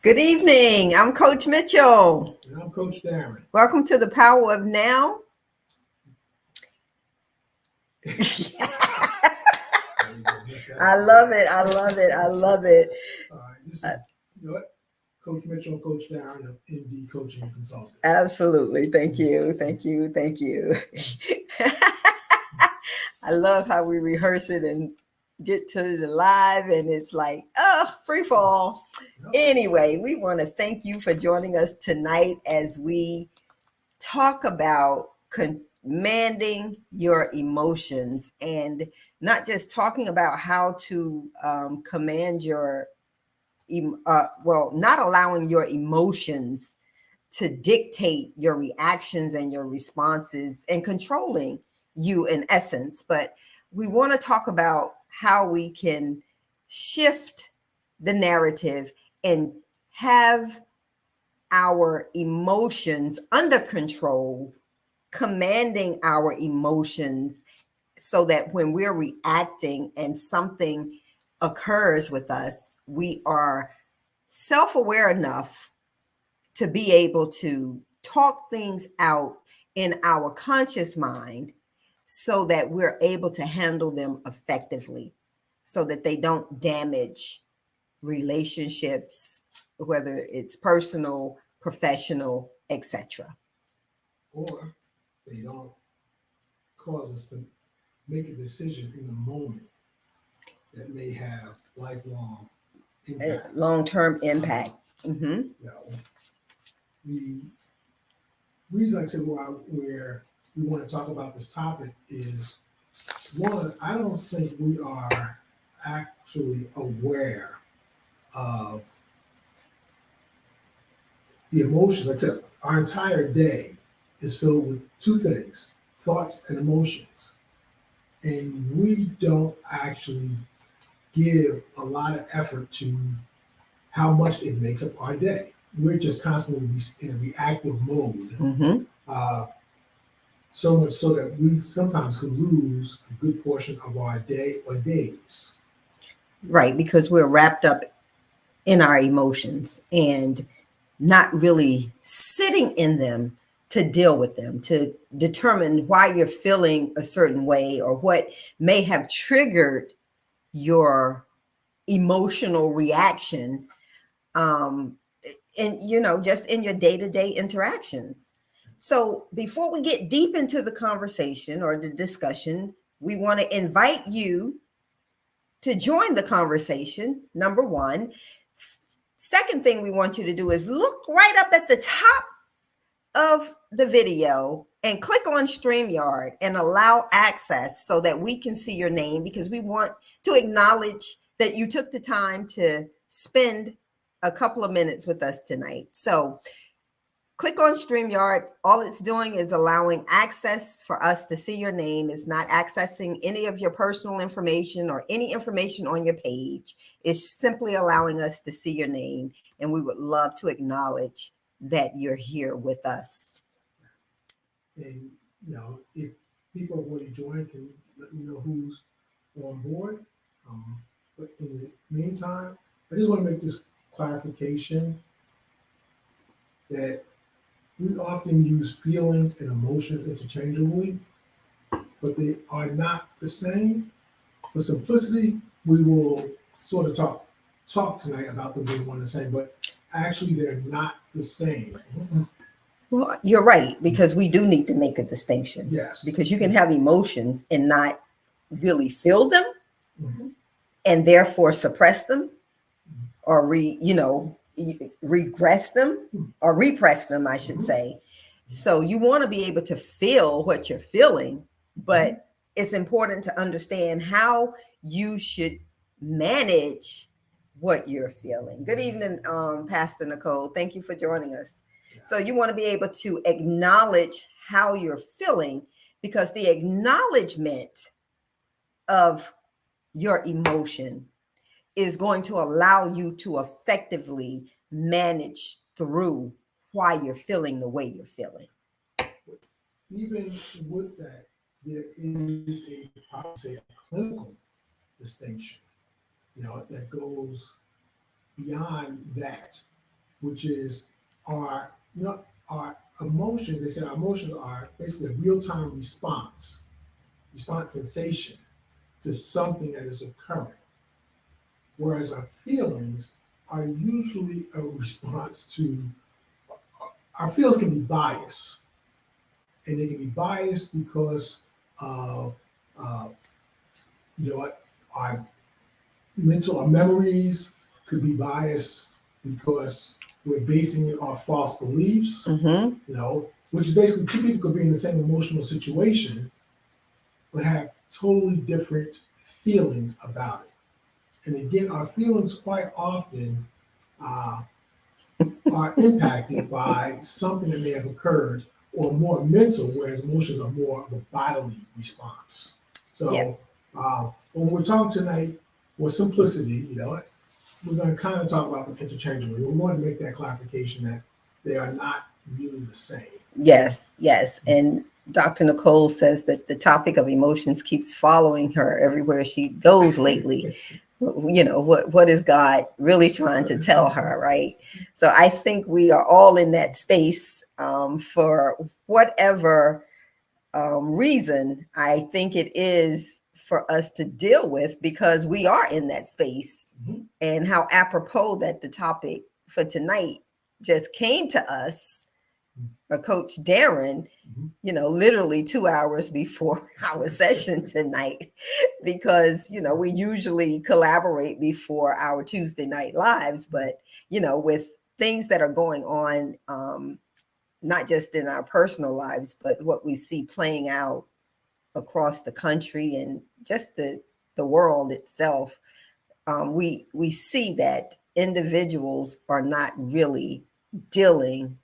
Good evening. I'm Coach Mitchell. And I'm Coach Darren. Welcome to the Power of Now. I love it. I love it. I love it. All right, this is Coach Mitchell, Coach Darren of MD Coaching and Consulting. Absolutely. Thank you. Thank you. Thank you. I love how we rehearse it and get to the live, and it's like, oh, free fall. Anyway, we want to thank you for joining us tonight as we talk about commanding your emotions, and not just talking about how to command your not allowing your emotions to dictate your reactions and your responses and controlling you in essence. But we want to talk about how we can shift the narrative and have our emotions under control, commanding our emotions so that when we're reacting and something occurs with us, we are self aware enough to be able to talk things out in our conscious mind so that we're able to handle them effectively, so that they don't damage relationships, whether it's personal, professional, etc. Or they don't cause us to make a decision in the moment that may have lifelong impact. Long-term impact. The reason I said where we want to talk about this topic is, one, I don't think we are actually aware of the emotions. Like I said, our entire day is filled with two things: thoughts and emotions. And we don't actually give a lot of effort to how much it makes up our day. We're just constantly in a reactive mode. So much so that we sometimes could lose a good portion of our day or days. Right, because we're wrapped up in our emotions and not really sitting in them to deal with them, to determine why you're feeling a certain way or what may have triggered your emotional reaction, and just in your day-to-day interactions. So before we get deep into the conversation or the discussion, we want to invite you to join the conversation, number one. Second thing we want you to do is look right up at the top of the video and click on StreamYard and allow access so that we can see your name, because we want to acknowledge that you took the time to spend a couple of minutes with us tonight. So click on StreamYard. All it's doing is allowing access for us to see your name. It's not accessing any of your personal information or any information on your page. It's simply allowing us to see your name, and we would love to acknowledge that you're here with us. And, if people want to join, can let me know who's on board. But in the meantime, I just want to make this clarification that we often use feelings and emotions interchangeably, but they are not the same. For simplicity, we will sort of talk tonight about them being one and the same, but actually they're not the same. Well, you're right, because we do need to make a distinction. Yes. Because you can have emotions and not really feel them, and therefore suppress them or regress them or repress them, I should say. So you want to be able to feel what you're feeling, but it's important to understand how you should manage what you're feeling. Good evening, Pastor Nicole. Thank you for joining us. So you want to be able to acknowledge how you're feeling, because the acknowledgement of your emotion is going to allow you to effectively manage through why you're feeling the way you're feeling. Even with that, there is I would say, a clinical distinction, that goes beyond that. which is our emotions. They say our emotions are basically a real-time response sensation to something that is occurring, whereas our feelings are usually a response to. Our feelings can be biased, and they can be biased because of our our memories could be biased because we're basing it off false beliefs, Mm-hmm. which is basically two people could be in the same emotional situation but have totally different feelings about it. And again, our feelings quite often uh, are impacted by something that may have occurred or more mental, whereas emotions are more of a bodily response. Yeah. So when we're talking tonight, for simplicity, we're going to kind of talk about them interchangeably. We want to make that clarification that they are not really the same. Yes, yes. And Dr. Nicole says that the topic of emotions keeps following her everywhere she goes lately. What is God really trying to tell her, right? So I think we are all in that space for whatever reason I think it is for us to deal with, because we are in that space. Mhm. And how apropos that the topic for tonight just came to us, or Coach Darren, Mhm. literally 2 hours before our session tonight, because, we usually collaborate before our Tuesday night lives, but, with things that are going on, not just in our personal lives, but what we see playing out across the country and just the world itself, we see that individuals are not really dealing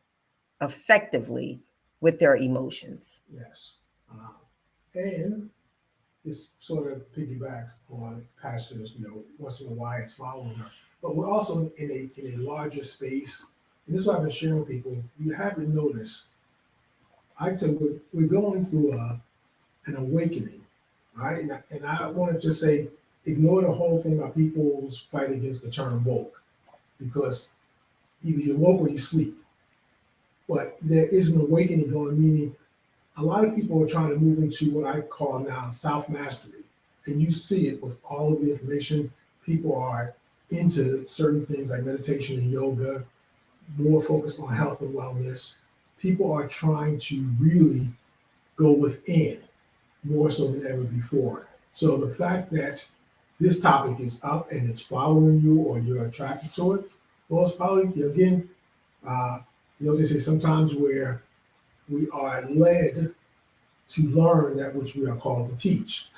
effectively with their emotions. Yes. And this sort of piggybacks on pastors, once in a while it's following her. But we're also in a larger space. And this is what I've been sharing with people. You have to notice, I'd say we're going through an awakening, right? And I want to just say, ignore the whole thing about people's fight against the term woke, because either you're woke or you sleep. But there is an awakening going, meaning a lot of people are trying to move into what I call now self mastery. And you see it with all of the information. People are into certain things like meditation and yoga, more focused on health and wellness. People are trying to really go within more so than ever before. So the fact that this topic is up and it's following you or you're attracted to it, well, it's probably, again, they say sometimes where we are led to learn that which we are called to teach.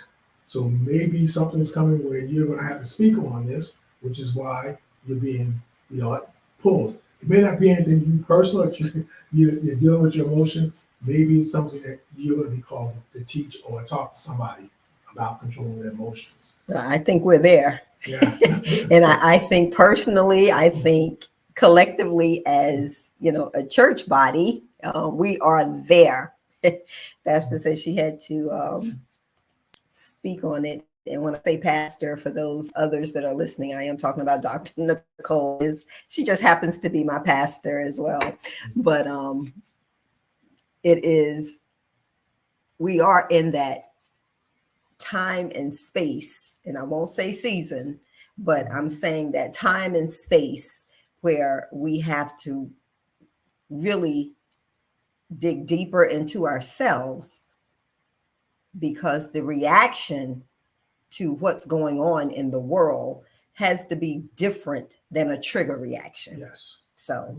So maybe something's coming where you're going to have to speak on this, which is why you're being, pulled. It may not be anything you personal, you're dealing with your emotions. Maybe it's something that you're going to be called to teach or talk to somebody about controlling their emotions. I think we're there. Yeah. And I think personally, I think collectively as, a church body, we are there. Pastor said she had to speak on it. And when I say pastor, for those others that are listening, I am talking about Dr. Nicole. She just happens to be my pastor as well. But we are in that time and space, and I won't say season, but I'm saying that time and space where we have to really dig deeper into ourselves, because the reaction to what's going on in the world has to be different than a trigger reaction. Yes. So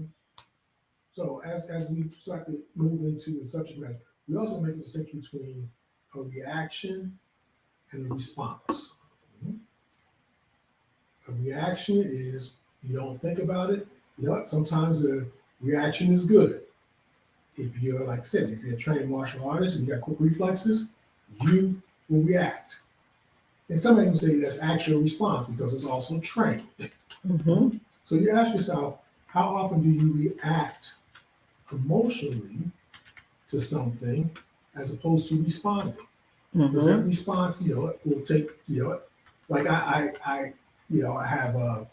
as we start to move into the subject matter, we also make a distinction between a reaction and a response. A reaction is you don't think about it. Sometimes the reaction is good. If you're, like I said, if you're a trained martial artist and you got quick reflexes, you will react. And somebody will say that's actually a response because it's also trained. mhm, So you ask yourself, how often do you react emotionally to something as opposed to responding? Because that mhm, response, will take, like I have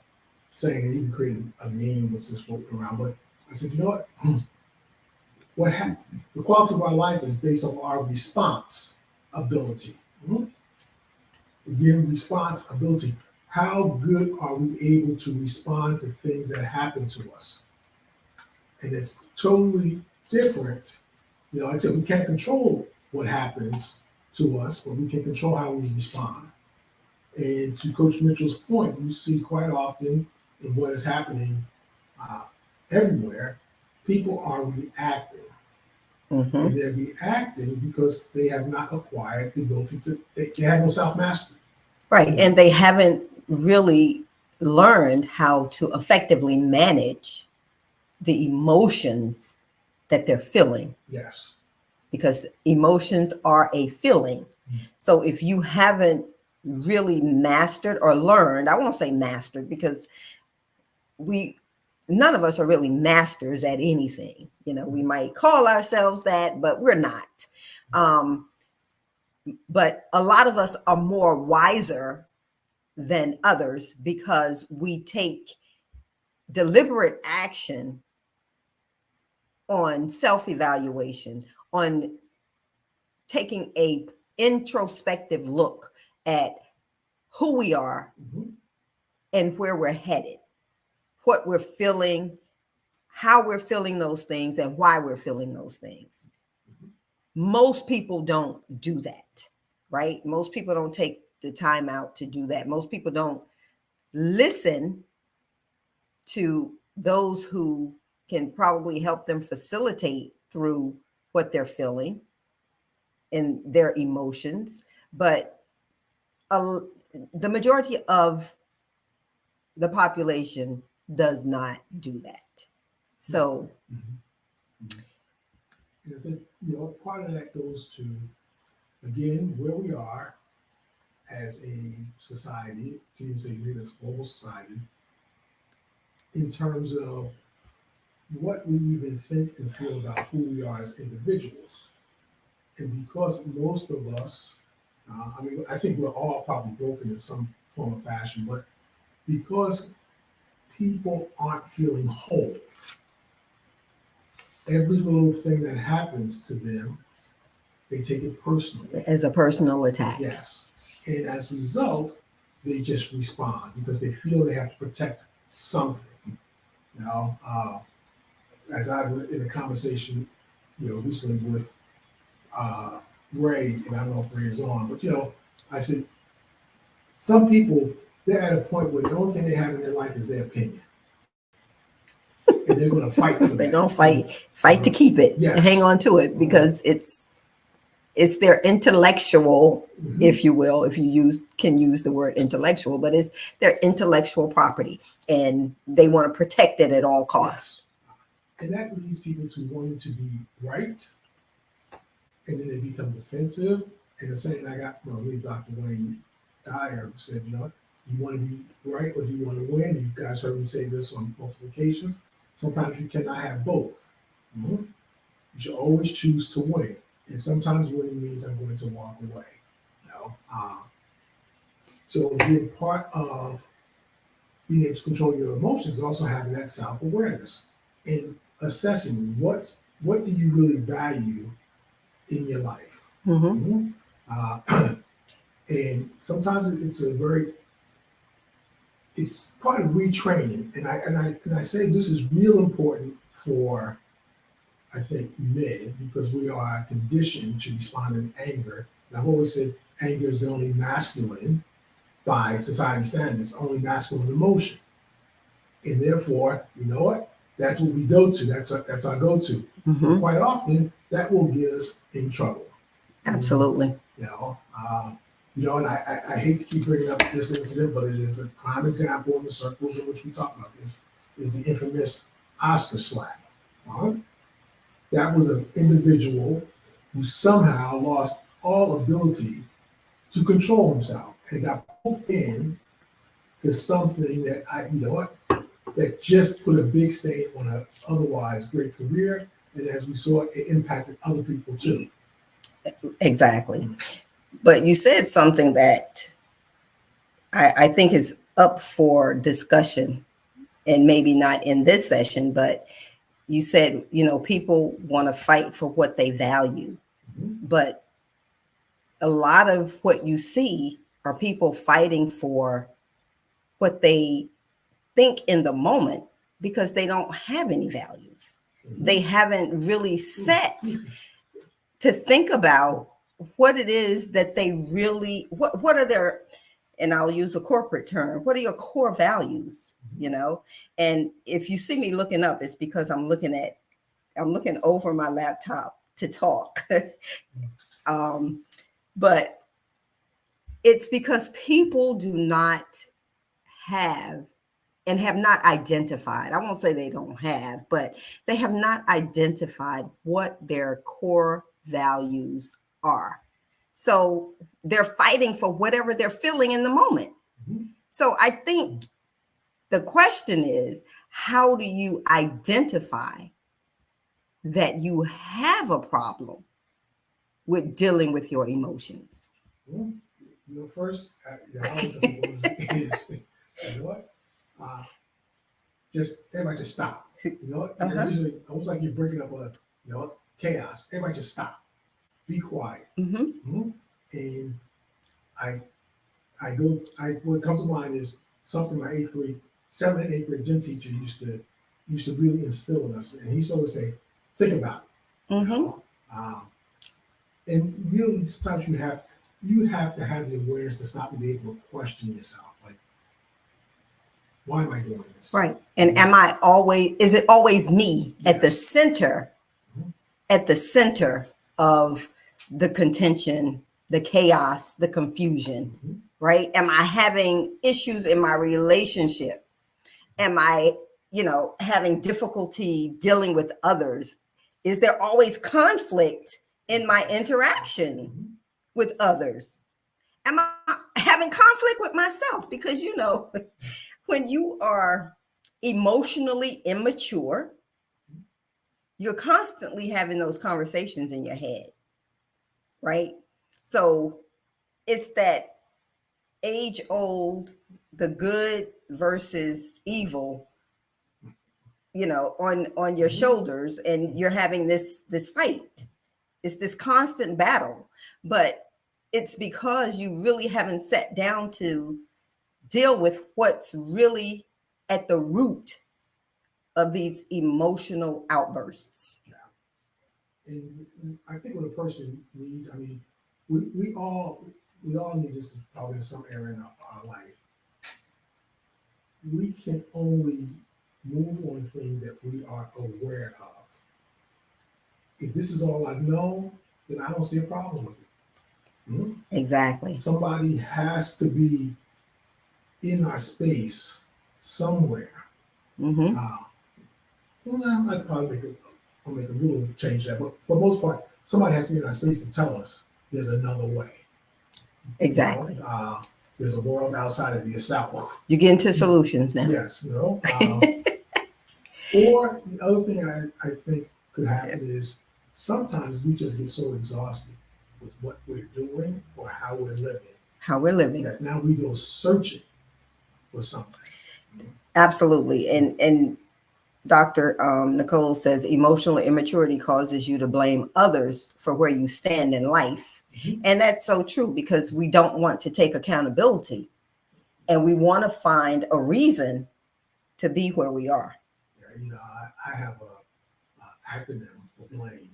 saying, and even created a meme which is floating around. But I said, you know what? What happened? The quality of our life is based on our response ability. Mhm. Again, response ability. How good are we able to respond to things that happen to us? And it's totally different. You know, like I said, we can't control what happens to us, but we can control how we respond. And to Coach Mitchell's point, you see quite often in what is happening uh, everywhere, people are reacting. Mhm. And they're reacting because they have not acquired the ability to, they have no self mastery. Right. And they haven't really learned how to effectively manage the emotions that they're feeling, Yes. because emotions are a feeling. So if you haven't really mastered or learned, I won't say mastered, because none of us are really masters at anything. You know, we might call ourselves that, but we're not. But a lot of us are more wiser than others because we take deliberate action on self-evaluation, on taking a introspective look at who we are Mhm. and where we're headed, what we're feeling, how we're feeling those things, and why we're feeling those things. Most people don't do that, right? Most people don't take the time out to do that. Most people don't listen to those who can probably help them facilitate through what they're feeling and their emotions. But the majority of the population does not do that. So, And I think, you know, part of that goes to, again, where we are as a society, can you say maybe as a global society, in terms of what we even think and feel about who we are as individuals. And because most of us, I mean, I think we're all probably broken in some form or fashion, but because people aren't feeling whole, every little thing that happens to them, they take it personally. as a personal attack. Yes. And as a result, they just respond because they feel they have to protect something. You know, as I was in a conversation, you know, recently with Ray, and I don't know if Ray is on, but you know, I said, some people, they're at a point where the only thing they have in their life is their opinion. And they're going to fight for that. They're gonna fight to keep it, Yes. and hang on to it, because it's their intellectual, Mhm. if you will, if you can use the word intellectual, but it's their intellectual property, and they want to protect it at all costs. And that leads people to wanting to be right, and then they become defensive. And the saying I got from, I believe, Dr. Wayne Dyer, who said, you know, you want to be right or do you want to win? You guys heard me say this on multiple occasions. Sometimes you cannot have both. Mhm. You should always choose to win. And sometimes winning means I'm going to walk away. You know? So again, part of being able to control your emotions is also having that self-awareness and assessing what do you really value in your life. Mhm. And sometimes it's part of retraining. And I say this is real important for, I think, men, because we are conditioned to respond in anger. And I've always said anger is the only masculine, by society standards, only masculine emotion. And therefore, you know what? That's what we go to. That's our go-to. Mhm. Quite often, that will get us in trouble. Absolutely. You know, and I hate to keep bringing up this incident, but it is a prime example in the circles in which we talk about this, is the infamous Oscar slap. That was an individual who somehow lost all ability to control himself and got pulled in to something that that just put a big stain on an otherwise great career. And as we saw, it impacted other people too. Exactly. But you said something that I think is up for discussion and maybe not in this session, but you said, people want to fight for what they value, but a lot of what you see are people fighting for what they think in the moment because they don't have any values. They haven't really set to think about what it is that they really, what are their, and I'll use a corporate term, what are your core values, And if you see me looking up, it's because I'm looking over my laptop to talk. But it's because people do not have and have not identified. I won't say they don't have, but they have not identified what their core values are. So they're fighting for whatever they're feeling in the moment. So I think the question is, how do you identify that you have a problem with dealing with your emotions? First, is, what? Everybody just stop. Usually almost like you're breaking up a, chaos. Everybody just stop. Be quiet. And what comes to mind is something my 7th and 8th grade gym teacher used to really instill in us. And he used to always say, think about it. And really sometimes you have to have the awareness to stop and be able to question yourself. Like, why am I doing this? Right. And is it always me at the center, of the contention, the chaos, the confusion, right? Am I having issues in my relationship? Am I, having difficulty dealing with others? Is there always conflict in my interaction with others? Am I having conflict with myself? Because, when you are emotionally immature, you're constantly having those conversations in your head, right? So it's that age old, the good versus evil, on your shoulders, and you're having this fight. It's this constant battle, but it's because you really haven't sat down to deal with what's really at the root of these emotional outbursts. Yeah. And I think what a person needs, we all need this probably in some area in our life. We can only move on things that we are aware of. If this is all I know, then I don't see a problem with it. Exactly. Somebody has to be in our space somewhere. I'll probably make a little change there, but for the most part, somebody has to be in our space to tell us there's another way. Exactly. There's a world outside of yourself. You get into solutions now. Yes. Or the other thing I think could happen is sometimes we just get so exhausted with what we're doing or how we're living. That now we go searching for something. Absolutely. And Dr. Nicole says emotional immaturity causes you to blame others for where you stand in life. And that's so true, because we don't want to take accountability, and we want to find a reason to be where we are. Yeah, I have a acronym for blame.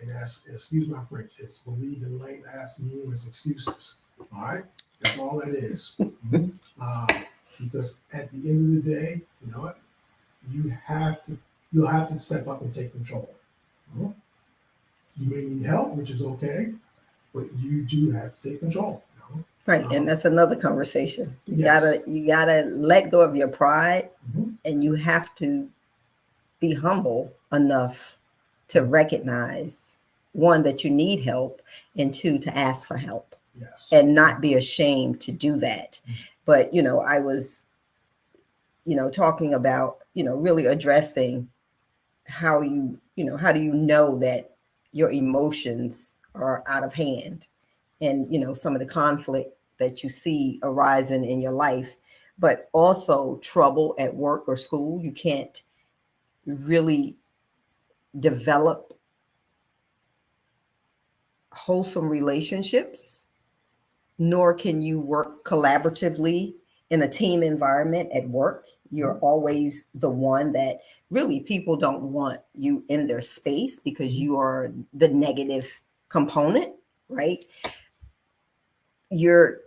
And that's, excuse my French, it's believe in lame ass meaningless excuses. All right, that's all that is. Because at the end of the day, you'll have to step up and take control. You may need help, which is okay, but you do have to take control. Right, and that's another conversation. You Yes. gotta let go of your pride, and you have to be humble enough to recognize, one, that you need help, and two, to ask for help. Yes. And not be ashamed to do that. But I was talking about really addressing how do you know that your emotions are out of hand, and some of the conflict that you see arising in your life. but also trouble at work or school. You can't really develop wholesome relationships, nor can you work collaboratively in a team environment at work. You're always the one that really people don't want you in their space because you are the negative component, right? You're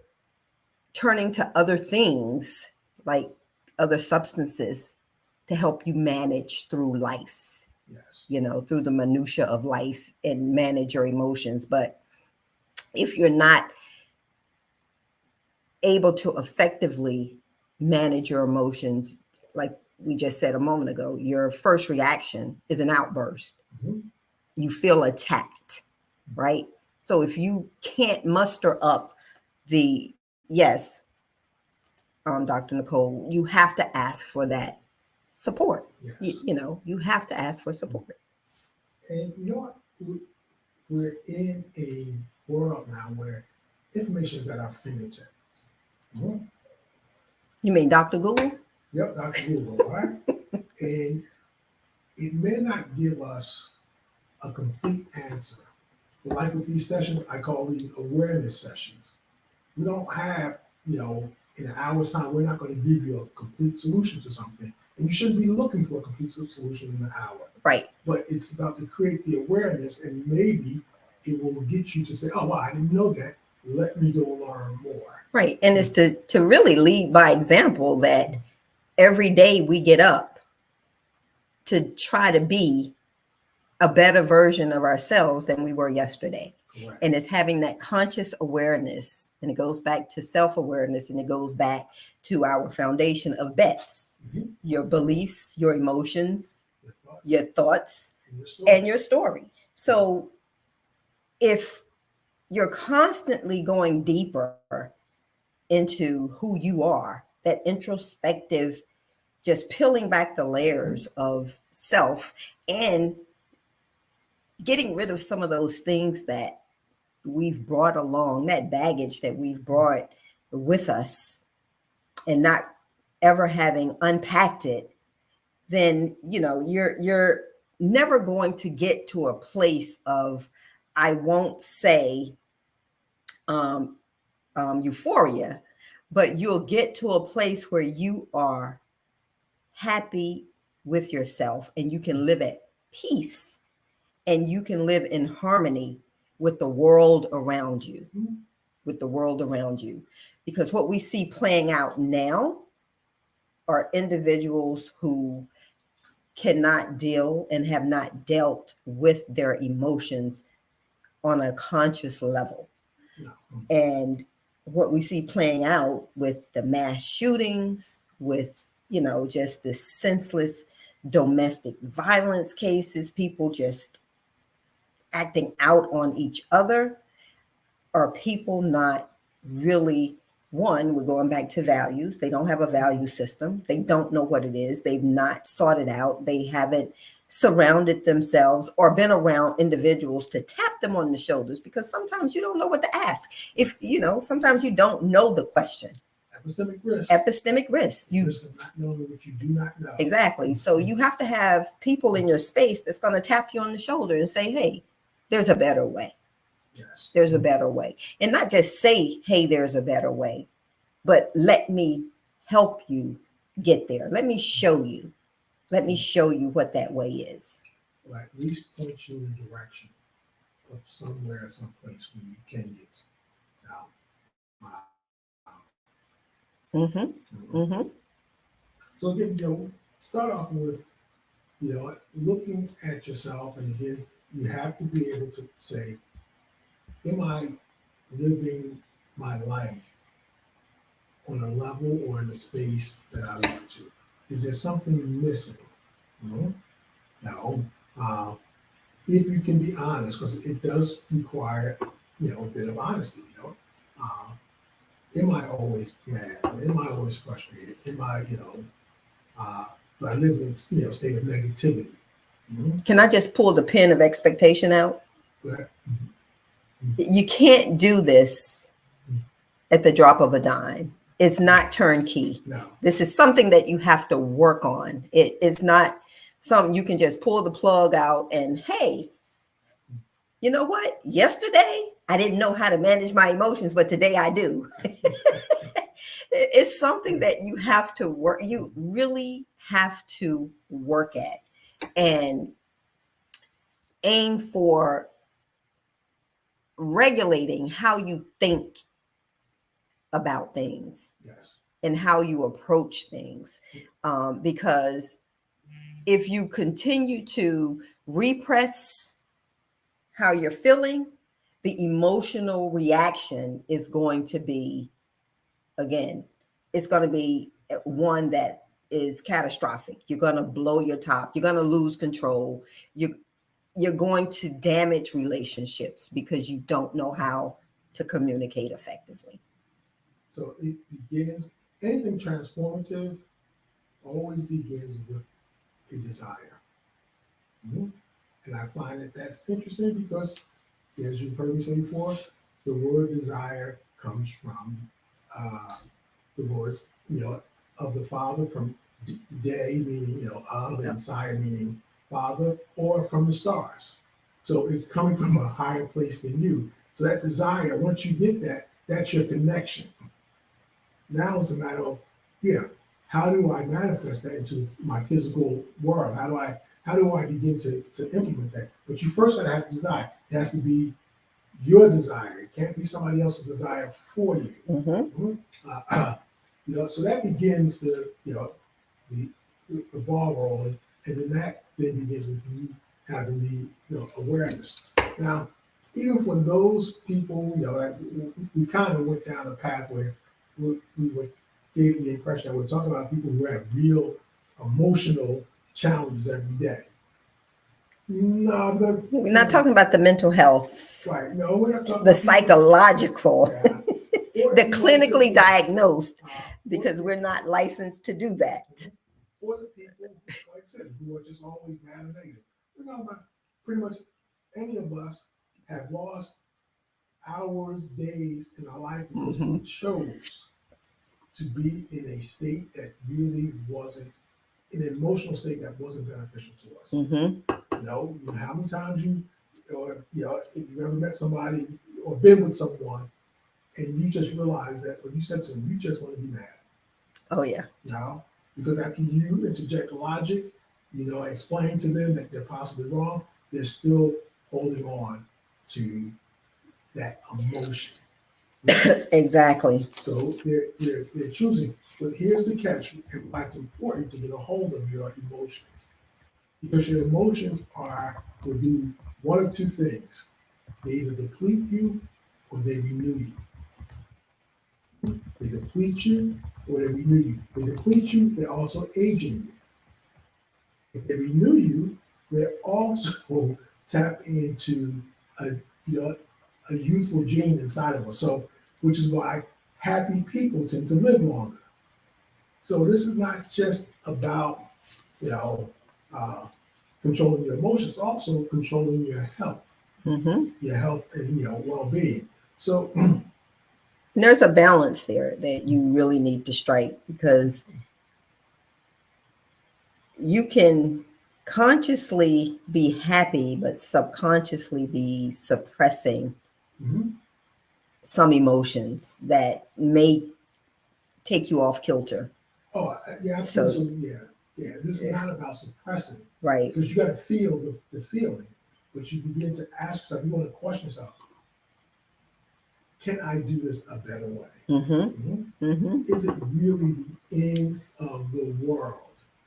turning to other things like other substances to help you manage through life, Yes. through the minutia of life and manage your emotions. But if you're not able to effectively manage your emotions, like we just said a moment ago, your first reaction is an outburst. Mhm. You feel attacked, right? So if you can't muster up the yes, Dr. Nicole, you have to ask for that support. Yes. You have to ask for support. And you know what? We're in a world now where information is at our fingertips. Mhm. You mean Dr. Google? Yep, Dr. Google, all right? And it may not give us a complete answer. But like with these sessions, I call these awareness sessions. We don't have, in an hour's time, we're not going to give you a complete solution to something. And you shouldn't be looking for a complete solution in an hour. Right. But it's about to create the awareness, and maybe it will get you to say, oh, wow, I didn't know that. Let me go learn more. Right. And it's to really lead by example that every day we get up to try to be a better version of ourselves than we were yesterday. Correct. And it's having that conscious awareness. And it goes back to self-awareness, and it goes back to our foundation of bets, Mhm. your beliefs, your emotions, Your thoughts your thoughts, and your story. and your story. So if you're constantly going deeper into who you are, that introspective, just peeling back the layers of self and getting rid of some of those things that we've brought along, that baggage that we've brought with us, and not ever having unpacked it, then you're never going to get to a place of, I won't say um, euphoria, but you'll get to a place where you are happy with yourself and you can live at peace and you can live in harmony with the world around you, Because what we see playing out now are individuals who cannot deal and have not dealt with their emotions on a conscious level. No. And what we see playing out with the mass shootings, with, just the senseless domestic violence cases, people just acting out on each other, are people not really, one, we're going back to values. They don't have a value system. They don't know what it is. They've not sought it out. They haven't surrounded themselves or been around individuals to tap them on the shoulders, because sometimes you don't know what to ask. Sometimes you don't know the question. Epistemic risk. Epistemic risk. You risk of not knowing what you do not know. Exactly. So you have to have people in your space that's going to tap you on the shoulder and say, hey, there's a better way. Yes. There's a better way. And not just say, hey, there's a better way, but let me help you get there. Let me show you. Let me show you what that way is. Or at least point you in the direction of somewhere, someplace where you can get out. Mm-hmm. Mm-hmm. So again, start off with, looking at yourself, and again, you have to be able to say, am I living my life on a level or in a space that I want to? Is there something missing? No. If you can be honest, because it does require, a bit of honesty. Am I always mad? Or am I always frustrated? Am I, do I live in, state of negativity? Can I just pull the pin of expectation out? Go ahead. You can't do this at the drop of a dime. It's not turnkey. No. This is something that you have to work on. It's not something you can just pull the plug out and, hey, you know what? Yesterday, I didn't know how to manage my emotions, but today I do. It's something that you have to work, you really have to work at and aim for regulating how you think about things Yes. and how you approach things. Because if you continue to repress how you're feeling, the emotional reaction is going to be, again, it's going to be one that is catastrophic. You're going to blow your top. You're going to lose control. You're going to damage relationships because you don't know how to communicate effectively. So it begins, anything transformative always begins with a desire. Mhm. And I find that that's interesting because, as you've heard me say before, the word desire comes from the words, of the Father, from day meaning, of, and sire meaning Father, or from the stars. So it's coming from a higher place than you. So that desire, once you get that, that's your connection. Now it's a matter of, how do I manifest that into my physical world? How do I begin to implement that? But you first gotta have desire. It has to be your desire. It can't be somebody else's desire for you. Mm-hmm. Mhm. So that begins the the ball rolling, and then that then begins with you having the awareness. Now, even for those people, that we kind of went down a path where we were gave the impression that we're talking about people who have real emotional challenges every day. No, We're not talking about the mental health, right. No, we're not talking the about people, psychological, yeah, or the people like clinically diagnosed, uh, because we're not licensed to do that. or the people, like I said, who are just always mad and negative. We're talking about pretty much any of us have lost hours, days in our life because we Mm-hmm. chose to be in a state that really wasn't, in an emotional state that wasn't beneficial to us. Mm-hmm. How many times if you ever met somebody or been with someone and you just realize that, or you said to them, you just want to be mad. Oh yeah. Because after you interject logic, explain to them that they're possibly wrong, they're still holding on to that emotion. Exactly. So they're choosing. But here's the catch, and why it's important to get a hold of your emotions. Because your emotions will do one of two things. They either deplete you or they renew you. They deplete you or they renew you. They deplete you, they're also aging you. If they renew you, they also tap into a a youthful gene inside of us. So, which is why happy people tend to live longer. So this is not just about you know uh, controlling your emotions, also controlling Mm-hmm. your health and well-being. So There's a balance there that you really need to strike, because you can consciously be happy, but subconsciously be suppressing mhm. some emotions that may take you off kilter. Yeah, So, absolutely. Yeah. This is yeah, not about suppressing right. because you got to feel the feeling, but you begin to ask yourself, you want to question yourself, can I do this a better way? Mm-hmm. Mhm. Mm-hmm. Is it really the end of the world?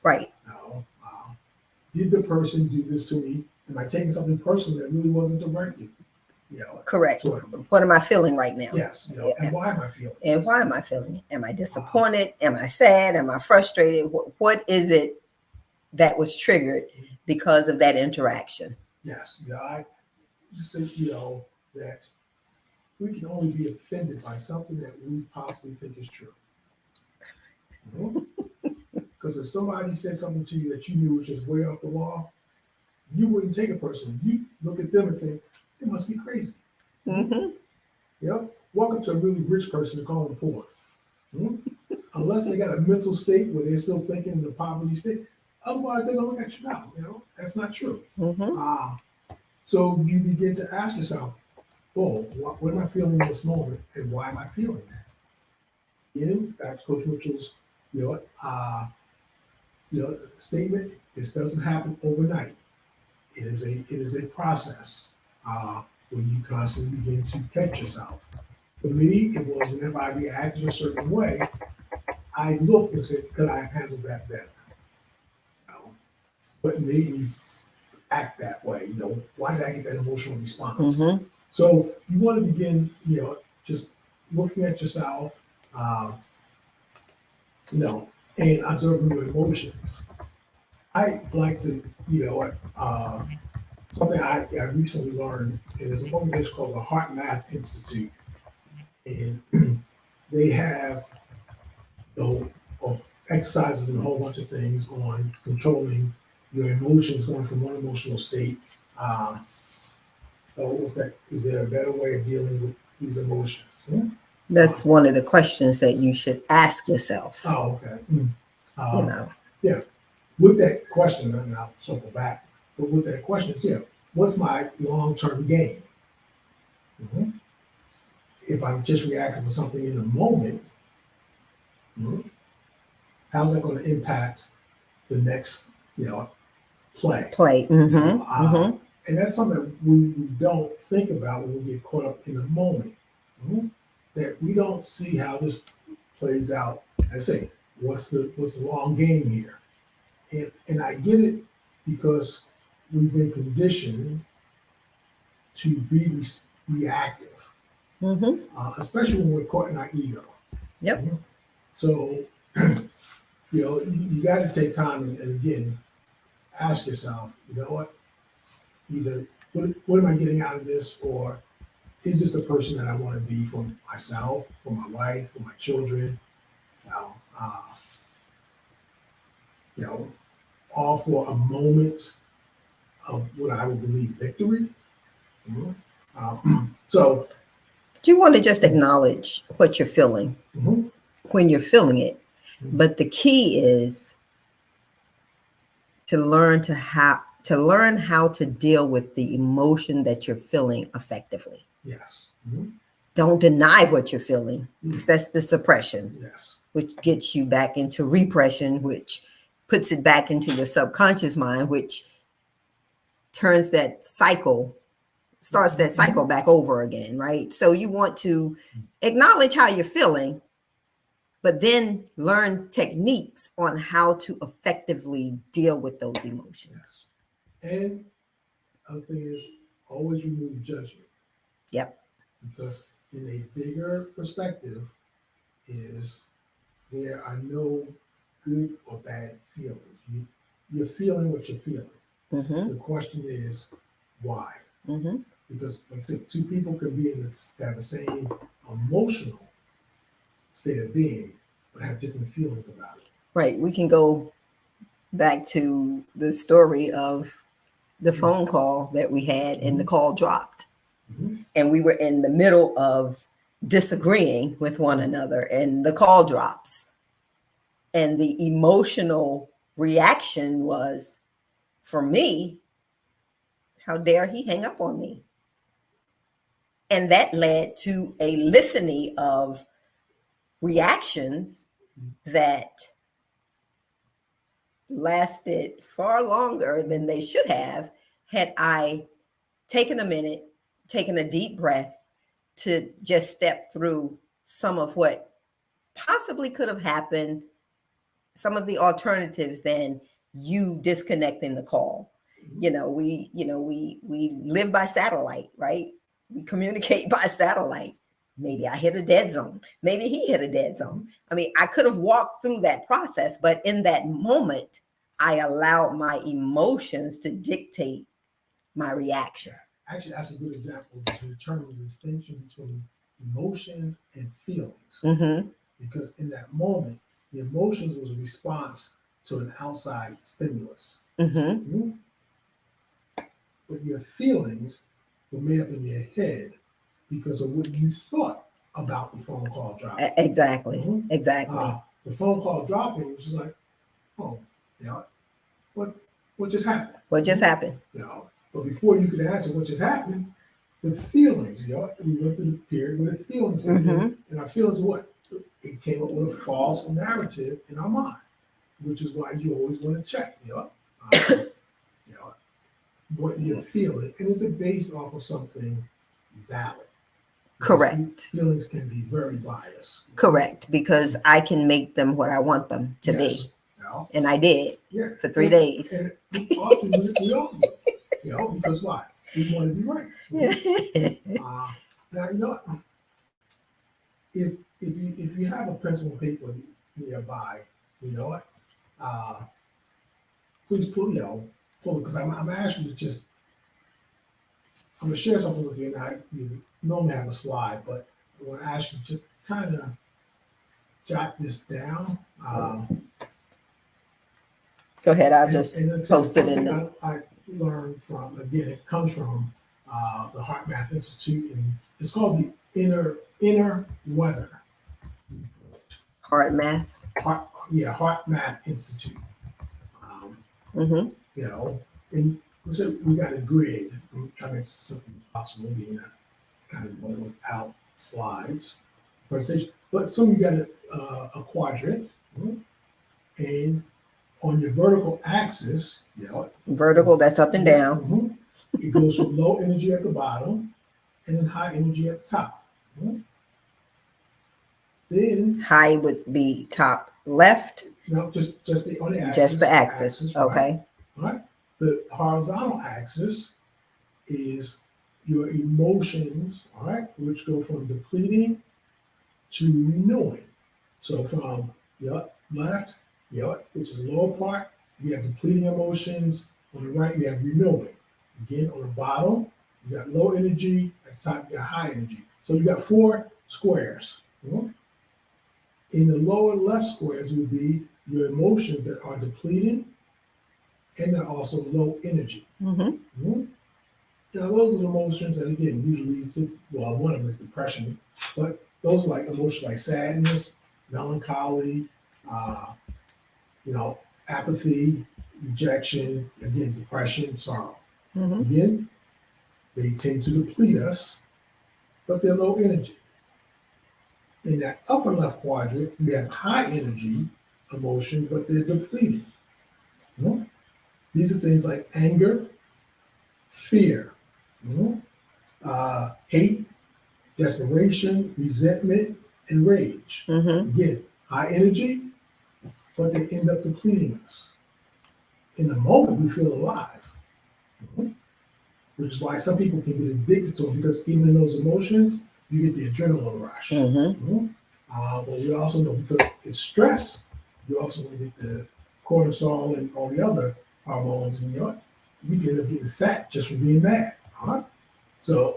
Right. No. Did the person do this to me? Am I taking something personal that really wasn't directed? Correct. Toward me. What am I feeling right now? Yes. And why am I feeling And this? why am I feeling it? Am I disappointed? Am I sad? Am I frustrated? What is it that was triggered because of that interaction? Yes. I just say, that we can only be offended by something that we possibly think is true. Because if somebody said something to you that you knew was just way off the wall, you wouldn't take it personally. You look at them and think, they must be crazy. Mm-hmm. Welcome to a really rich person to call them poor. Mhm. Unless they got a mental state where they're still thinking the poverty state. Otherwise, they're gonna look at you now. That's not true. Mm-hmm. So you begin to ask yourself, "Oh, what am I feeling in this moment, and why am I feeling that?" Back to Coach Mitchell's, you know, uh, statement. This doesn't happen overnight. It is a process where you constantly begin to catch yourself. For me, it was whenever I reacted a certain way, I looked and said, "Could I have handled that better?" You know, what made me act that way? Why did I get that emotional response? Mm-hmm. So you want to begin, just looking at yourself, uh, you know, and observing your emotions. I like to, something I recently learned, and there's an organization called the Heart Math Institute, and they have the whole, exercises and a whole bunch of things on controlling your emotions, going from one emotional state. What's that? Is there a better way of dealing with these emotions? That's one of the questions that you should ask yourself. Oh, okay. You know. Yeah. With that question, and I'll circle back, but with that question, what's my long-term gain? Mhm. If I'm just reacting to something in the moment, mhm, how's that going to impact the next, play? Play. You know, Mm-hmm. Mm-hmm. and that's something that we don't think about when we get caught up in a moment. Mhm. That we don't see how this plays out. I say, what's the long game here? And I get it because we've been conditioned to be reactive, Mm-hmm. especially when we're caught in our ego. Yep. Mhm. So, you got to take time and again ask yourself, you know what? Either what am I getting out of this, or is this the person that I want to be for myself, for my wife, for my children? You know, uh, you know, all for a moment of what I would believe victory. Mhm. So, Do you want to just acknowledge what you're feeling mhm, when you're feeling it? mhm, But the key is to learn how to deal with the emotion that you're feeling effectively. yes, Don't deny what you're feeling, because mhm, that's the suppression, yes, which gets you back into repression, which puts it back into your subconscious mind, which turns that cycle, starts that cycle mhm, back over again, right? So you want to acknowledge how you're feeling, but then learn techniques on how to effectively deal with those emotions. yes. And other thing is always remove judgment, Yep. because in a bigger perspective is there are no good or bad feelings. You're feeling what you're feeling. Mm-hmm. The question is why? Mm-hmm. Because like I said, two people can be in this have the same emotional state of being, but have different feelings about it. Right. We can go back to the story of the Mhm, phone call that we had and the mhm, call dropped. mhm, And we were in the middle of disagreeing with one another and the call drops. And the emotional reaction was, for me, how dare he hang up on me? And that led to a litany of reactions that lasted far longer than they should have had I taken a minute, taken a deep breath to just step through some of what possibly could have happened, some of the alternatives than you disconnecting the call. mhm, We live by satellite, right? We communicate by satellite. Maybe I hit a dead zone. Maybe he hit a dead zone. mhm. I mean, I could have walked through that process, but in that moment, I allowed my emotions to dictate my reaction. Actually, that's a good example to determine the distinction between emotions and feelings. Mm-hmm. Because in that moment, the emotions was a response to an outside stimulus. Mm-hmm. Mhm. But your feelings were made up in your head because of what you thought about the phone call dropping. Exactly. Mhm. Exactly. The phone call dropping was just like, oh, you know, what just happened? What just Mhm. happened? You know, but before you could answer what just happened, the feelings, we went through the period where the feelings came in, and our feelings what? It came up with a false narrative in our mind, which is why you always want to check, you know, what you're feeling, and is it based off of something valid? Because Correct. feelings can be very biased. Correct. Because I can make them what I want them to be. Yes. And I did Yeah. for 3 days. And often we all do, because why? We want to be right. Now, if you have a pencil and paper nearby, you know what? Please pull it, because I'm gonna ask you to just, I'm gonna share something with you, and you normally have a slide, but I want to ask you just kind of jot this down. Go ahead. I'll just and post it in something the. I learned from, again, it comes from the Heart Math Institute, and it's called the Inner Weather. Hard math. Heart Math Institute. Mm-hmm. And so we got a grid. I'm trying to make it simple as possible, being kind of going without slides presentation. But so you got a quadrant, and on your vertical axis, Vertical, that's up and down. it goes from low energy at the bottom and then high energy at the top. Then High would be top left. no, just on the axis. Just the axis. Okay. Right. The horizontal axis is your emotions, all right, which go from depleting to renewing. So from your left, which is the lower part, you have depleting emotions. On the right, you have renewing. Again, on the bottom, you got low energy. At the top, you got high energy. So you got 4 squares. In the lower left squares will be your emotions that are depleting and they're also low energy. Mm-hmm. Now, those are the emotions that, again, usually leads to, well, one of them is depression, but those are like emotions like sadness, melancholy, apathy, rejection, again, depression, sorrow. Mm-hmm. Again, they tend to deplete us, but they're low energy. In that upper left quadrant, we have high energy emotions, but they're depleting. These are things like anger, fear, hate, desperation, resentment, and rage. Mm-hmm. Again, high energy, but they end up depleting us. In the moment, we feel alive, which is why some people can get addicted to them, because even in those emotions, you get the adrenaline rush. Mm-hmm. But we also know, because it's stress, you also want to get the cortisol and all the other hormones, and we can end up getting fat just from being mad. So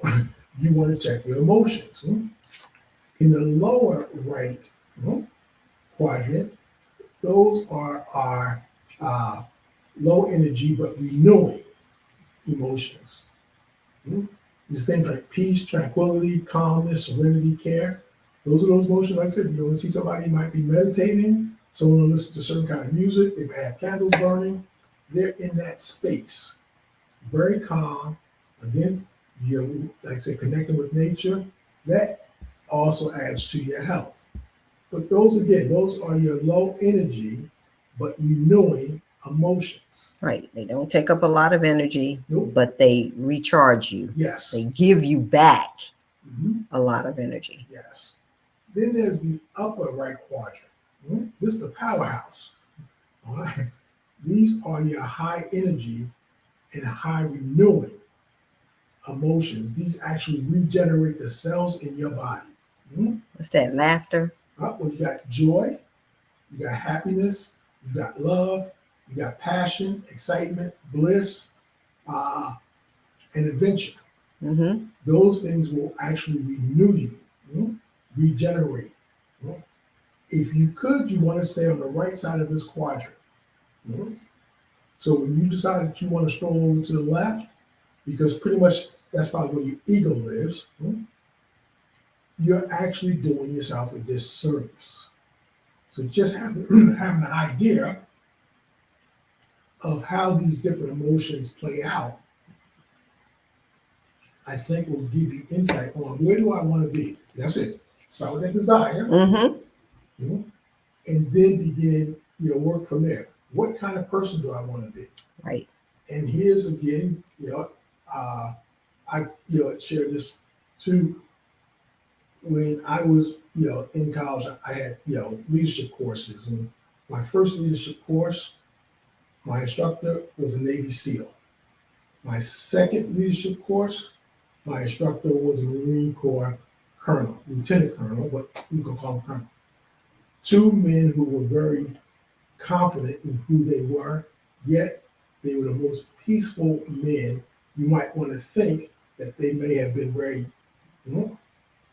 you want to check your emotions. In the lower right quadrant, those are our low energy but renewing emotions. These things like peace, tranquility, calmness, serenity, care. Those are those emotions. Like I said, when you see somebody might be meditating, someone will listen to certain kind of music, they may have candles burning. They're in that space, very calm. Again, you're, like I said, connecting with nature. That also adds to your health. But those are your low energy, but renewing emotions. Right. They don't take up a lot of energy, Nope. but they recharge you. Yes. They give you back Mm-hmm. a lot of energy. Yes. Then there's the upper right quadrant. This is the powerhouse. All right. These are your high energy and high renewing emotions. These actually regenerate the cells in your body. What's that? Laughter? Well, you got joy, you got happiness, you got love, you got passion, excitement, bliss, and adventure. Mm-hmm. Those things will actually renew you, regenerate. If you could, you want to stay on the right side of this quadrant. So when you decide that you want to stroll over to the left, because pretty much that's probably where your ego lives, you're actually doing yourself a disservice. So just having, having an idea of how these different emotions play out, I think will give you insight on where do I want to be. That's it. Start with that desire, Mm-hmm. you know, and then begin your work from there. What kind of person do I want to be? Right. And here's again, I share this too. When I was in college, I had leadership courses, and my first leadership course, my instructor was a Navy SEAL. My second leadership course, my instructor was a Marine Corps colonel, lieutenant colonel, but we could call him colonel. Two men who were very confident in who they were, yet they were the most peaceful men. You might want to think that they may have been very,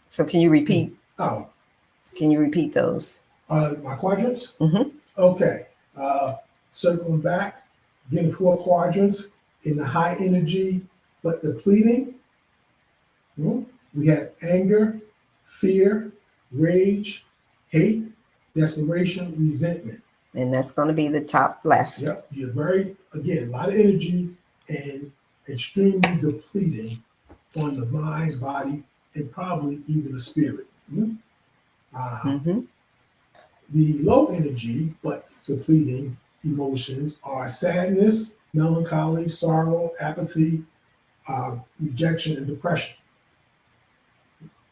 So can you repeat? oh, Can you repeat those? my quadrants? Mm-hmm. Okay. Circling back, again, 4 quadrants in the high energy, but depleting. We have anger, fear, rage, hate, desperation, resentment. And that's going to be the top left. Yep. You're very, again, a lot of energy and extremely depleting on the mind, body, and probably even the spirit. Mm-hmm. The low energy but depleting emotions are sadness, melancholy, sorrow, apathy, rejection, and depression.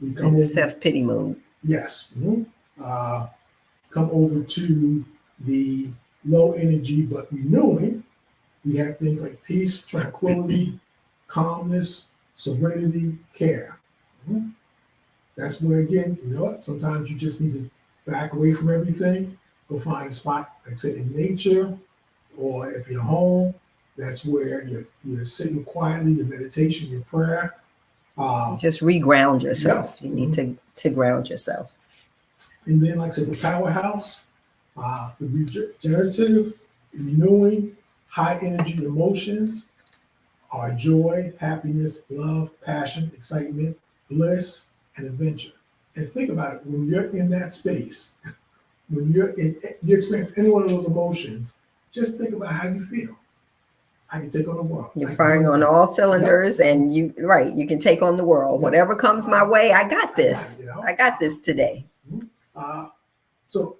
We come over, Self-pity mode. yes, come over to the low energy but renewing. We have things like peace, tranquility, calmness, serenity, care. That's where, again, sometimes you just need to back away from everything, go find a spot, like say in nature, or if you're home, that's where you're sitting quietly, your meditation, your prayer. Just reground yourself. Yeah. You need to ground yourself. And then, like I said, the powerhouse, the regenerative, renewing, high energy emotions are joy, happiness, love, passion, excitement, bliss, and adventure. And think about it, when you're in that space, when you experience any one of those emotions, just think about how you feel. I can take on the world. You're firing on all cylinders, and you can take on the world. Yep. Whatever comes my way, I got this. I got this today. So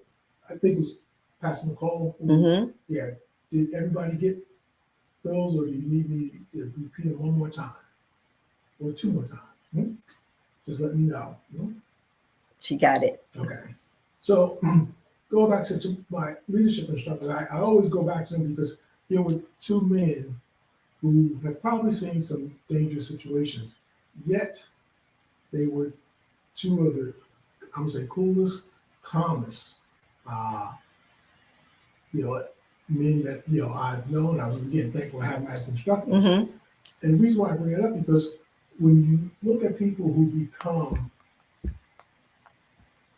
I think it was Pastor Nicole. Mm-hmm. Yeah. Did everybody get those, or do you need me to repeat it one more time or 2 more times? Just let me know. She got it. Okay. So going back to my leadership instructor, I always go back to them because there were 2 men who had probably seen some dangerous situations, yet they were 2 of the, I'm gonna say, coolest, calmest, men that I've known. I was again thankful to have them as instructors. Mm-hmm. And the reason why I bring it up because when you look at people who become,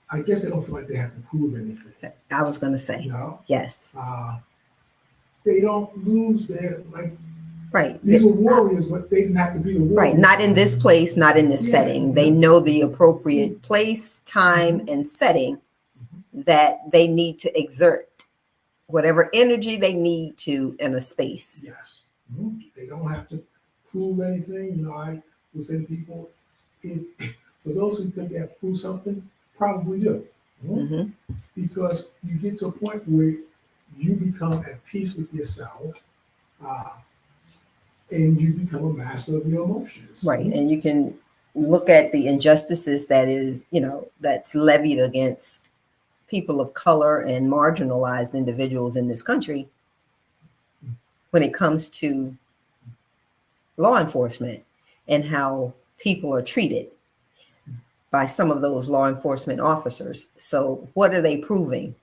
I guess they don't feel like they have to prove anything. I was going to say, yes. They don't lose their, right. These were warriors, but they didn't have to be the warriors. Right. Not in this place, not in this setting. They know the appropriate place, time, and setting that they need to exert whatever energy they need to in a space. Yes. They don't have to prove anything. I would say to people, for those who think they have to prove something, probably do. Because you get to a point where you become at peace with yourself and you become a master of your emotions. Right. And you can look at the injustices that's levied against people of color and marginalized individuals in this country when it comes to law enforcement and how people are treated by some of those law enforcement officers. So what are they proving?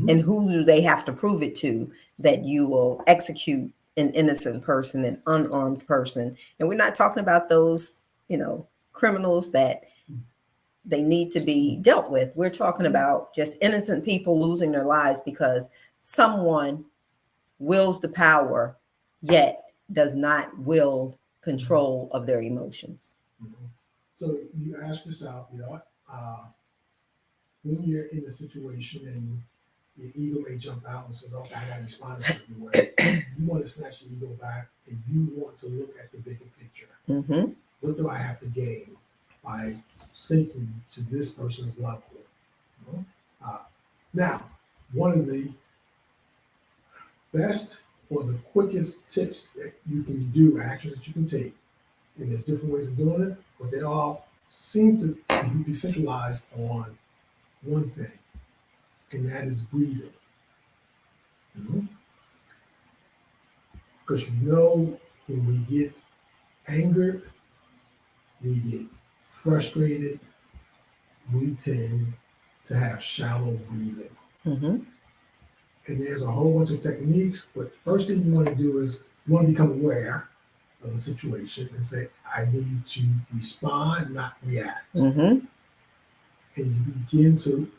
And who do they have to prove it to that you will execute an innocent person, an unarmed person? And we're not talking about those, criminals that they need to be dealt with. We're talking about just innocent people losing their lives because someone wills the power, yet does not wield control of their emotions. So you ask yourself, when you're in a situation and your ego may jump out and says, okay, I got to respond a certain way, you want to snatch your ego back and you want to look at the bigger picture. Mm-hmm. What do I have to gain by sinking to this person's level? You know? Now, one of the best or the quickest tips that you can do, actions that you can take, and there's different ways of doing it, but they all seem to be centralized on one thing, and that is breathing. Because when we get angered, we get frustrated, we tend to have shallow breathing. Mm-hmm. And there's a whole bunch of techniques, but the first thing you want to do is you want to become aware of the situation and say, I need to respond, not react. Mm-hmm. And you begin to,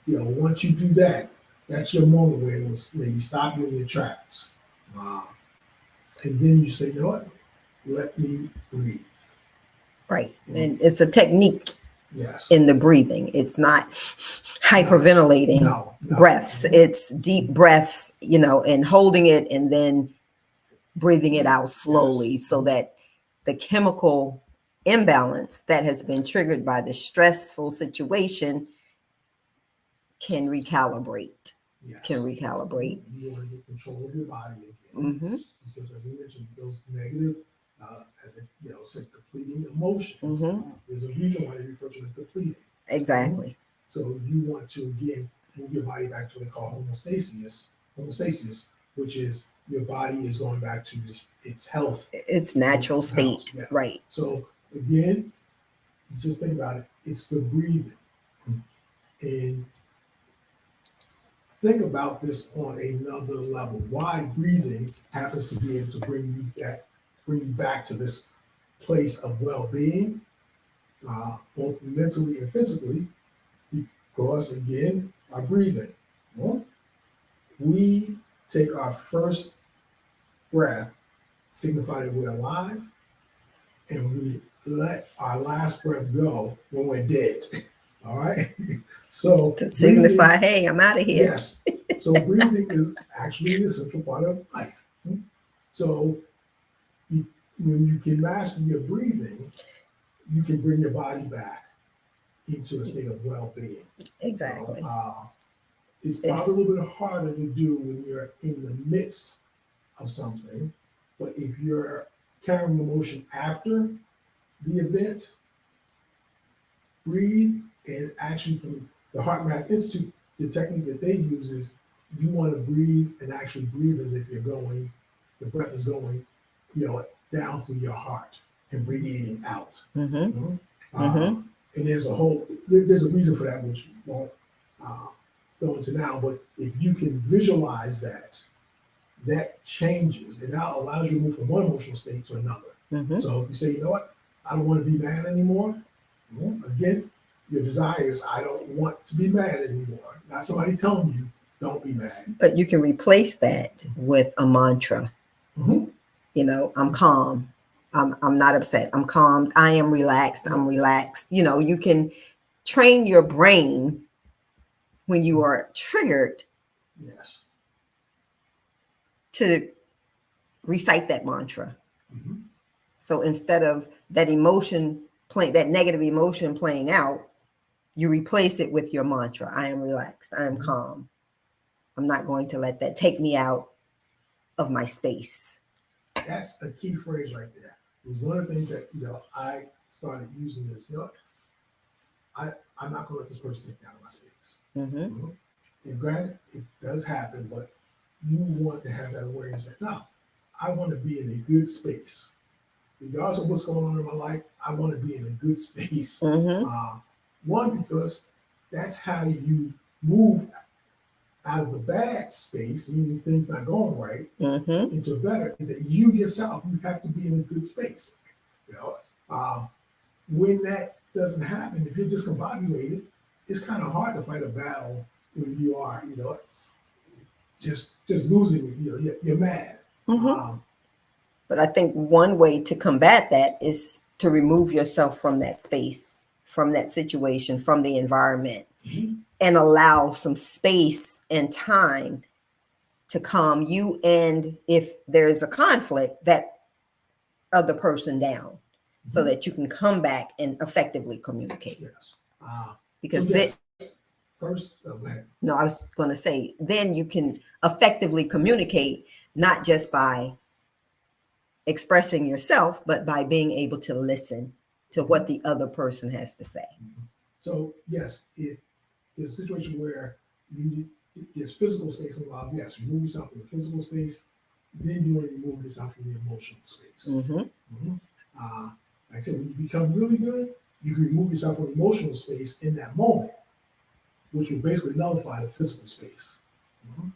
once you do that, that's your moment where it will maybe stop you in your tracks. And then you say, you know what? Let me breathe. Right. And it's a technique Yes. in the breathing. It's not hyperventilating No. breaths. It's deep breaths, and holding it and then breathing it out slowly so that the chemical imbalance that has been triggered by the stressful situation can recalibrate. Yes. You want to get control of your body again. Mm-hmm. Because as we mentioned, those negative, say depleting emotions, Mm-hmm. there's a reason why they refer to it as depleting. Exactly. So you want to, again, move your body back to what they call homeostasis, which is your body is going back to its health. Its natural state. Yeah. Right. So again, just think about it. It's the breathing. And think about this on another level. Why breathing happens to be able to bring you back to this place of well-being, both mentally and physically, because again, our breathing. We take our first breath, signify that we're alive, and we let our last breath go when we're dead. All right. So to signify, hey, I'm out of here. Yes. So breathing is actually an essential part of life. So when you can master your breathing, you can bring your body back into a state of well-being. Exactly. It's probably a little bit harder to do when you're in the midst of something, but if you're carrying emotion after the event, breathe. And actually, from the Heart Math Institute, the technique that they use is you want to breathe and actually breathe as if the breath is going, down through your heart and radiating out. Mm-hmm. And there's a reason for that, which we won't go into now. But if you can visualize that changes, and that allows you to move from one emotional state to another. Mm-hmm. So if you say, you know what, I don't want to be mad anymore. Again, your desire is, I don't want to be mad anymore. Not somebody telling you, don't be mad. But you can replace that with a mantra. Mm-hmm. I'm calm. I'm not upset. I'm calm. I am relaxed. I'm relaxed. You can train your brain when you are triggered. Yes. To recite that mantra. Mm-hmm. So instead of that negative emotion playing out, you replace it with your mantra. I am relaxed. I am calm. I'm not going to let that take me out of my space. That's a key phrase right there. It was one of the things that, I started using this, I'm not going to let this person take me out of my space. Mm-hmm. And granted, it does happen, but you want to have that awareness that, no, I want to be in a good space. Regardless of what's going on in my life, I want to be in a good space. Mm-hmm. One, because that's how you move out of the bad space, meaning things not going right, Mm-hmm. into better, is that you yourself, you have to be in a good space. When that doesn't happen, if you're discombobulated, it's kind of hard to fight a battle when you are, just losing it. You're mad. Mm-hmm. But I think one way to combat that is to remove yourself from that space from that situation, from the environment, Mhm. and allow some space and time to calm you, and if there's a conflict, that other person down, so Mhm. that you can come back and effectively communicate. Yes. So Because yes, first, go ahead. no, I was going to say, then you can effectively communicate, not just by expressing yourself, but by being able to listen to what the other person has to say. So yes, if there's a situation where there's physical space involved, yes, remove yourself from the physical space. Then you want to remove yourself from the emotional space. Mm-hmm. Mhm. Like I said, when you become really good, you can remove yourself from emotional space in that moment, which will basically nullify the physical space. Mhm.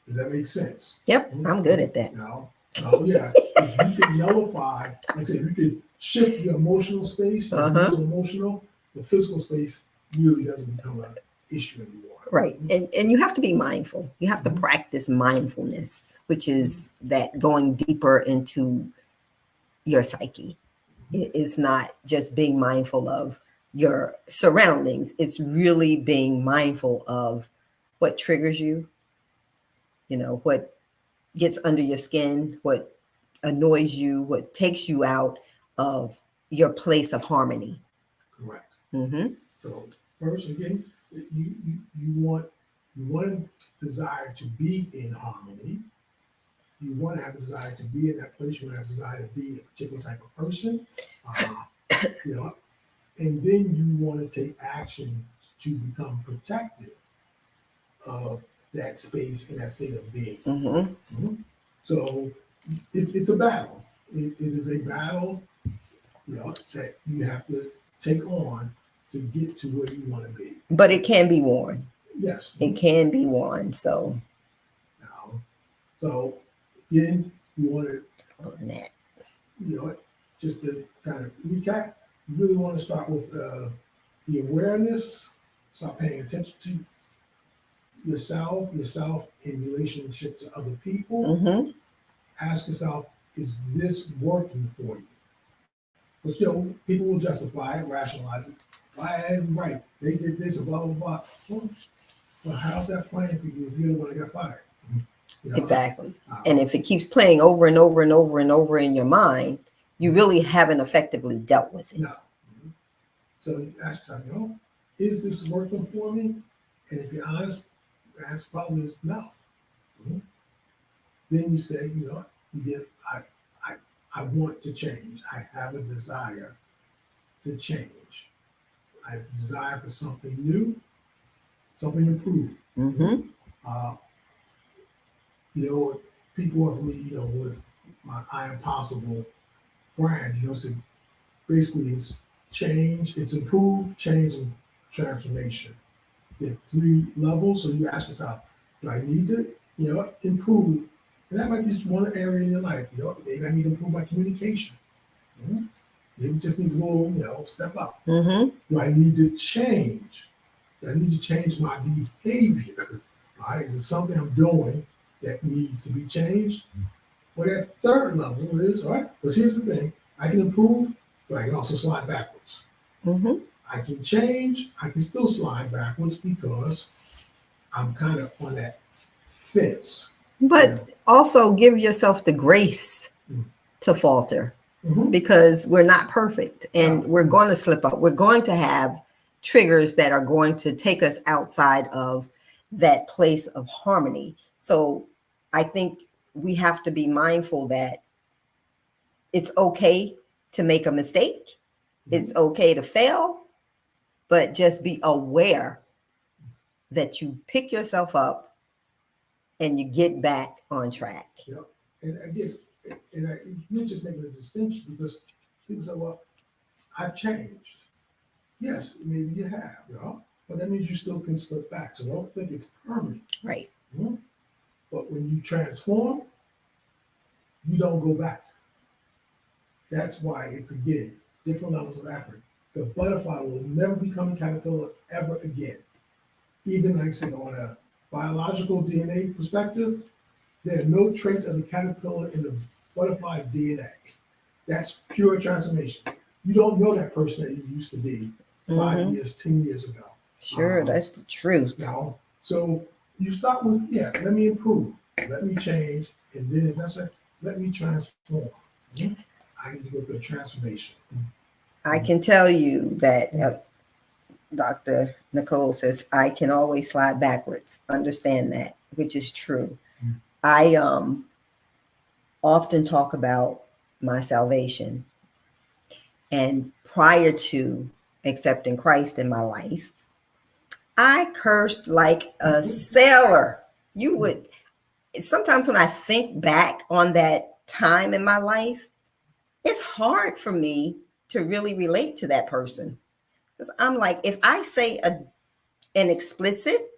Does that make sense? Yep, I'm good at that. No. So yeah, if you can nullify, like I said, if you could shift your emotional space, your Uh-huh. mental emotional, the physical space really doesn't become an issue anymore. Right. And you have to be mindful. You have to Mhm. practice mindfulness, which is that going deeper into your psyche. It's not just being mindful of your surroundings. It's really being mindful of what triggers you, what gets under your skin, what annoys you, what takes you out of your place of harmony. Correct. Mm-hmm. So first, again, you want a desire to be in harmony. You want to have a desire to be in that place. You want to have a desire to be a particular type of person. Uh, you know, and then you want to take action to become protective of that space and that state of being. Mm-hmm. Mhm. So it's a battle. It is a battle, that you have to take on to get to where you want to be. But it can be worn. Yes. It can be worn. So, Now, so again, you want to, on that. just to kind of recap, you really want to start with the awareness, start paying attention to yourself in relationship to other people. Mm-hmm. Ask yourself, is this working for you? Because people will justify it, rationalize it. Why, right, they did this and blah blah blah. Well, how's that playing for you if you're the one that got fired? Exactly. Uh, And if it keeps playing over and over and over and over in your mind, you really haven't effectively dealt with it. no. So you ask yourself, is this working for me? And if you're honest, the answer probably is no. Mhm. Then you say, you get, I, I want to change. I have a desire to change. I have a desire for something new, something improved. Mm-hmm. Uh, people are familiar, with my I Am Possible brand, so basically it's change, it's improved, change, and transformation. There are 3 levels, so you ask yourself, do I need to, improve? And that might be just one area in your life. Maybe I need to improve my communication. Mhm. Maybe it just needs a little, step up. Mm-hmm. Do I need to change? Do I need to change my behavior? All right, is it something I'm doing that needs to be changed? Well, that third level is, all right, because here's the thing, I can improve, but I can also slide backwards. Mm-hmm. I can change, I can still slide backwards because I'm kind of on that fence. But also give yourself the grace Mm. to falter, Mhm. because we're not perfect and No. we're going to slip up. We're going to have triggers that are going to take us outside of that place of harmony. So I think we have to be mindful that it's okay to make a mistake. It's okay to fail, but just be aware that you pick yourself up and you get back on track. Yeah. And again, you're just making a distinction because people say, well, I've changed. Yes, maybe you have, but that means you still can slip back. So don't think it's permanent. Right. Mhm. But when you transform, you don't go back. That's why it's, again, different levels of effort. The butterfly will never become a caterpillar ever again. Even, like I said, on a biological DNA perspective, there are no traits of the caterpillar in the butterfly's DNA. That's pure transformation. You don't know that person that you used to be 5 years, 10 years ago. Sure, that's the truth. So you start with, let me improve, let me change, and then let me transform. I need to go through a transformation. I can tell you that Dr. Nicole says I can always slide backwards. Understand that, which is true. I often talk about my salvation, and prior to accepting Christ in my life, I cursed like a sailor. You would sometimes when I think back on that time in my life, it's hard for me to really relate to that person. Because I'm like, if I say an explicit,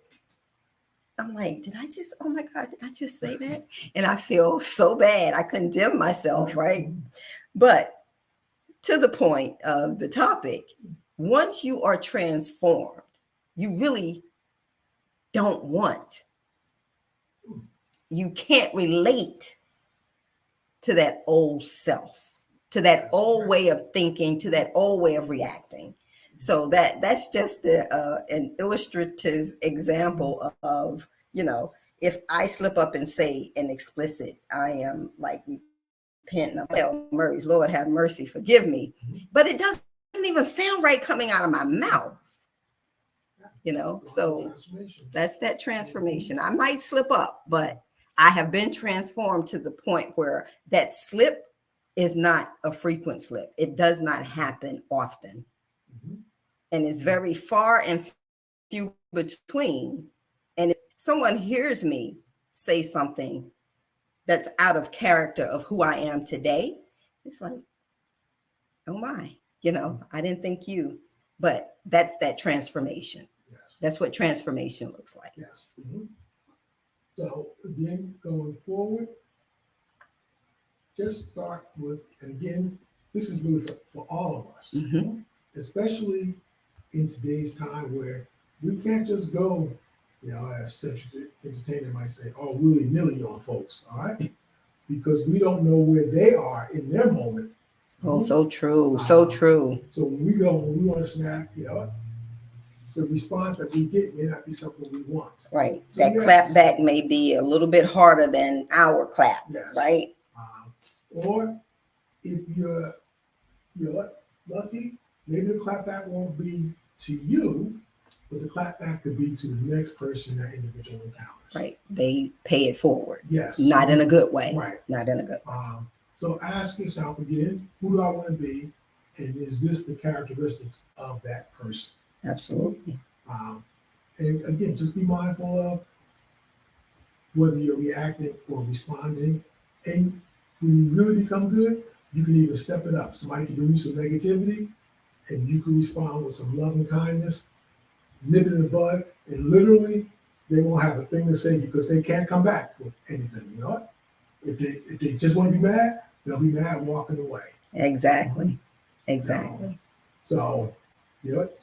I'm like, oh my God, did I just say that? And I feel so bad. I condemn myself, right? But to the point of the topic, once you are transformed, you really don't want, you can't relate to that old self, to that old way of thinking, to that old way of reacting. So that's just an illustrative example of, if I slip up and say an explicit, I am like repenting. Well, Murray's, Lord have mercy, forgive me. But it doesn't even sound right coming out of my mouth. So that's that transformation. I might slip up, but I have been transformed to the point where that slip is not a frequent slip. It does not happen often. And it's very far and few between. And if someone hears me say something that's out of character of who I am today, it's like, oh my, I didn't think you, but that's that transformation. That's what transformation looks like. Yes. So again, going forward, just start with, and again, this is really for all of us, especially in today's time where we can't just go, as such entertainer might say, all willy-nilly on folks, all right? Because we don't know where they are in their moment. Oh, so true, so true. So when we want to snap, the response that we get may not be something we want. Right. So that clap back may be a little bit harder than our clap. Yes. Right. Or if you're lucky, maybe the clap back won't be to you, but the clap back could be to the next person that individual encounters. Right. They pay it forward. Yes. Not in a good way. Right. Not in a good way. So ask yourself again, who do I want to be? And is this the characteristics of that person? Absolutely. And again, just be mindful of whether you're reacting or responding. And when you really become good, you can even step it up. Somebody can bring you some negativity, and you can respond with some love and kindness, nip it in the bud, and literally they won't have a thing to say because they can't come back with anything. You know what? If they just want to be mad, they'll be mad walking away. Exactly. Exactly. So,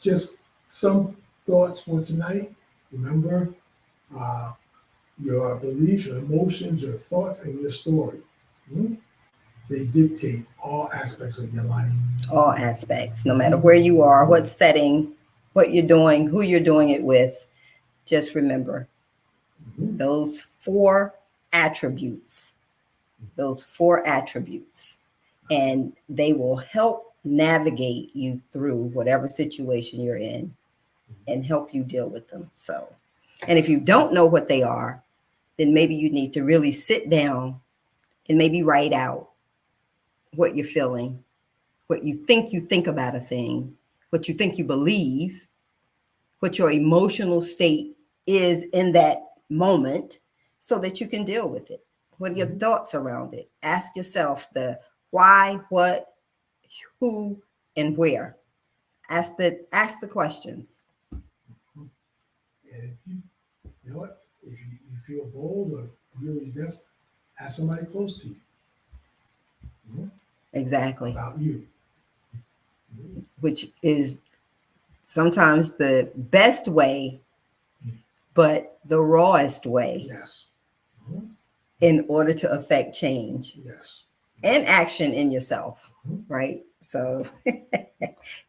just some thoughts for tonight. Remember, your beliefs, your emotions, your thoughts, and your story. They dictate all aspects of your life. All aspects, no matter where you are, what setting, what you're doing, who you're doing it with. Just remember those four attributes, and they will help navigate you through whatever situation you're in and help you deal with them. So, and if you don't know what they are, then maybe you need to really sit down and maybe write out what you're feeling, what you think about a thing, what you think you believe, what your emotional state is in that moment so that you can deal with it. What are your thoughts around it? Ask yourself the why, what, who, and where. Ask the questions. And if if you feel bold or really desperate, ask somebody close to you. Exactly. About you. Which is sometimes the best way, but the rawest way. Yes. In order to affect change. Yes. And action in yourself, right? So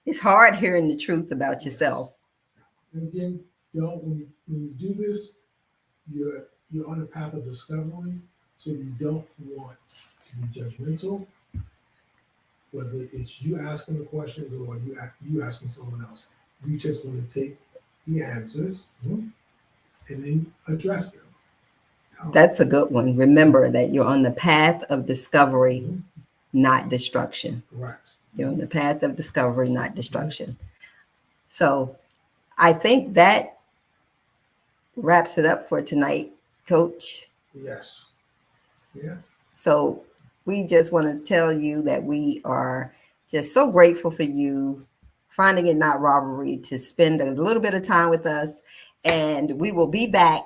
it's hard hearing the truth about yourself. And again, when you do this, you're on a path of discovery, so you don't want to be judgmental, whether it's you asking the questions or you asking someone else. You just want to take the answers and then address them. That's a good one. Remember that you're on the path of discovery, Mhm. not destruction. Correct. You're on the path of discovery, not destruction. So I think that wraps it up for tonight, Coach. Yes. Yeah. So we just want to tell you that we are just so grateful for you finding it not robbery to spend a little bit of time with us. And we will be back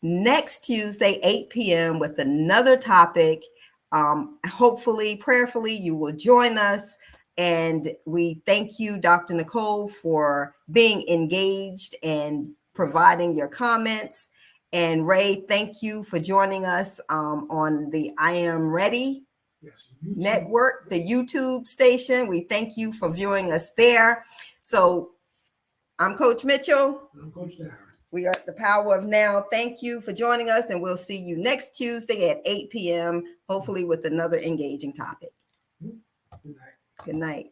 next Tuesday, 8 p.m. with another topic. Hopefully, prayerfully, you will join us. And we thank you, Dr. Nicole, for being engaged and providing your comments. And Ray, thank you for joining us on the I Am Ready Yes. YouTube. network, the YouTube station. We thank you for viewing us there. So I'm Coach Mitchell. I'm Coach Darren. We are at the Power of Now. Thank you for joining us, and we'll see you next Tuesday at 8 p.m., hopefully with another engaging topic. Good night. Good night.